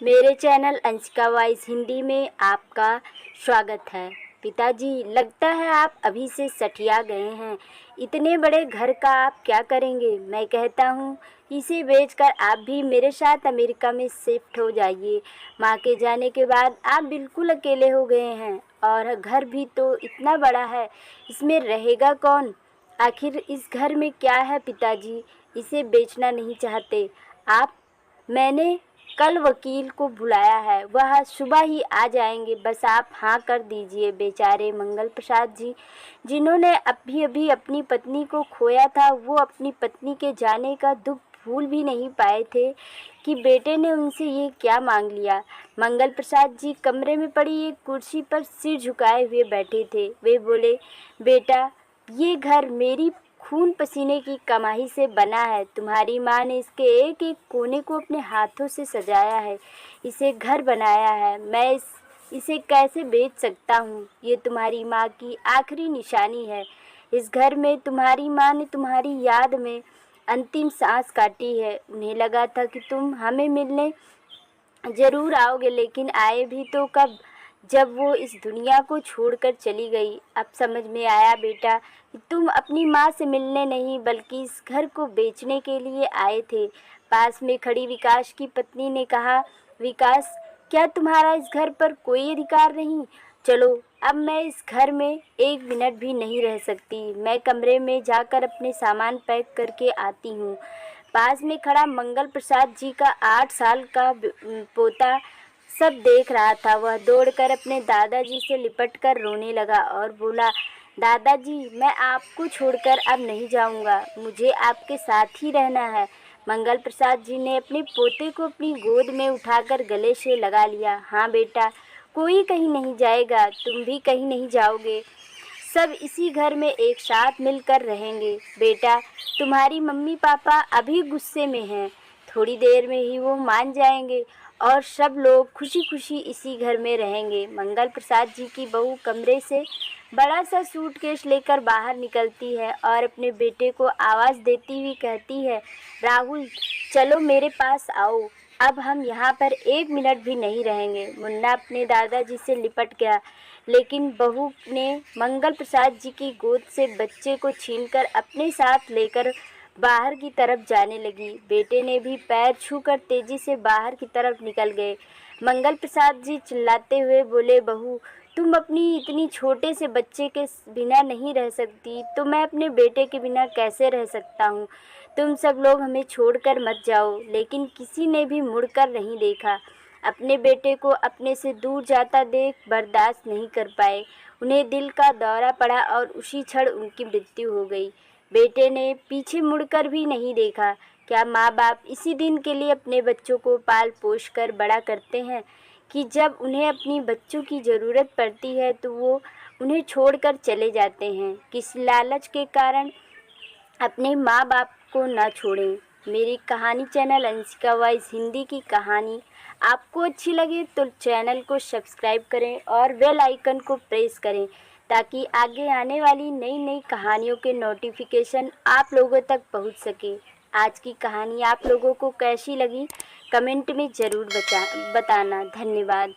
मेरे channel Anshika voice Hindi में आपका स्वागत है। पिताजी, लगता है आप अभी से सठिया गए हैं। इतने बड़े घर का आप क्या करेंगे? मैं कहता हूँ इसे बेचकर आप भी मेरे साथ अमेरिका में शिफ्ट हो जाइए। माँ के जाने के बाद आप बिल्कुल अकेले हो गए हैं और घर भी तो इतना बड़ा है, इसमें रहेगा कौन? आखिर इस घर में क्या है पिताजी? इसे बेचना नहीं चाहते आप? मैंने कल वकील को बुलाया है, वह सुबह ही आ जाएंगे, बस आप हाँ कर दीजिए। बेचारे मंगल प्रसाद जी, जिन्होंने अभी अभी अपनी पत्नी को खोया था, वो अपनी पत्नी के जाने का दुख भूल भी नहीं पाए थे कि बेटे ने उनसे ये क्या मांग लिया। मंगल प्रसाद जी कमरे में पड़ी एक कुर्सी पर सिर झुकाए हुए बैठे थे। वे बोले, बेटा, ये घर मेरी खून पसीने की कमाई से बना है। तुम्हारी माँ ने इसके एक एक कोने को अपने हाथों से सजाया है, इसे घर बनाया है। मैं इसे कैसे बेच सकता हूँ? ये तुम्हारी माँ की आखिरी निशानी है। इस घर में तुम्हारी माँ ने तुम्हारी याद में अंतिम सांस काटी है। उन्हें लगा था कि तुम हमें मिलने ज़रूर आओगे, लेकिन आए भी तो कब, जब वो इस दुनिया को छोड़कर चली गई। अब समझ में आया बेटा कि तुम अपनी माँ से मिलने नहीं बल्कि इस घर को बेचने के लिए आए थे। पास में खड़ी विकास की पत्नी ने कहा, विकास, क्या तुम्हारा इस घर पर कोई अधिकार नहीं? चलो, अब मैं इस घर में एक मिनट भी नहीं रह सकती। मैं कमरे में जाकर अपने सामान पैक करके आती हूँ। पास में खड़ा मंगल प्रसाद जी का 8 साल का पोता सब देख रहा था। वह दौड़कर अपने दादाजी से लिपट कर रोने लगा और बोला, दादाजी, मैं आपको छोड़कर अब नहीं जाऊंगा, मुझे आपके साथ ही रहना है। मंगल प्रसाद जी ने अपने पोते को अपनी गोद में उठाकर गले से लगा लिया। हाँ बेटा, कोई कहीं नहीं जाएगा, तुम भी कहीं नहीं जाओगे। सब इसी घर में एक साथ मिलकर रहेंगे। बेटा, तुम्हारी मम्मी पापा अभी गुस्से में हैं, थोड़ी देर में ही वो मान जाएंगे और सब लोग खुशी खुशी इसी घर में रहेंगे। मंगल प्रसाद जी की बहू कमरे से बड़ा सा सूटकेस लेकर बाहर निकलती है और अपने बेटे को आवाज़ देती हुई कहती है, राहुल, चलो मेरे पास आओ, अब हम यहाँ पर एक मिनट भी नहीं रहेंगे। मुन्ना अपने दादाजी से लिपट गया, लेकिन बहू ने मंगल प्रसाद जी की गोद से बच्चे को छीनकर अपने साथ लेकर बाहर की तरफ जाने लगी। बेटे ने भी पैर छूकर तेजी से बाहर की तरफ निकल गए। मंगल प्रसाद जी चिल्लाते हुए बोले, बहू, तुम अपनी इतनी छोटे से बच्चे के बिना नहीं रह सकती, तो मैं अपने बेटे के बिना कैसे रह सकता हूँ? तुम सब लोग हमें छोड़कर मत जाओ। लेकिन किसी ने भी मुड़कर नहीं देखा। अपने बेटे को अपने से दूर जाता देख बर्दाश्त नहीं कर पाए। उन्हें दिल का दौरा पड़ा और उसी क्षण उनकी मृत्यु हो गई। बेटे ने पीछे मुड़कर भी नहीं देखा। क्या माँ बाप इसी दिन के लिए अपने बच्चों को पाल पोस कर बड़ा करते हैं कि जब उन्हें अपनी बच्चों की ज़रूरत पड़ती है तो वो उन्हें छोड़कर चले जाते हैं? किस लालच के कारण अपने माँ बाप को ना छोड़ें। मेरी कहानी चैनल अंशिका वॉइस हिंदी की कहानी आपको अच्छी लगे तो चैनल को सब्सक्राइब करें और बेल आइकन को प्रेस करें, ताकि आगे आने वाली नई नई कहानियों के नोटिफिकेशन आप लोगों तक पहुंच सके। आज की कहानी आप लोगों को कैसी लगी कमेंट में ज़रूर बताना। धन्यवाद।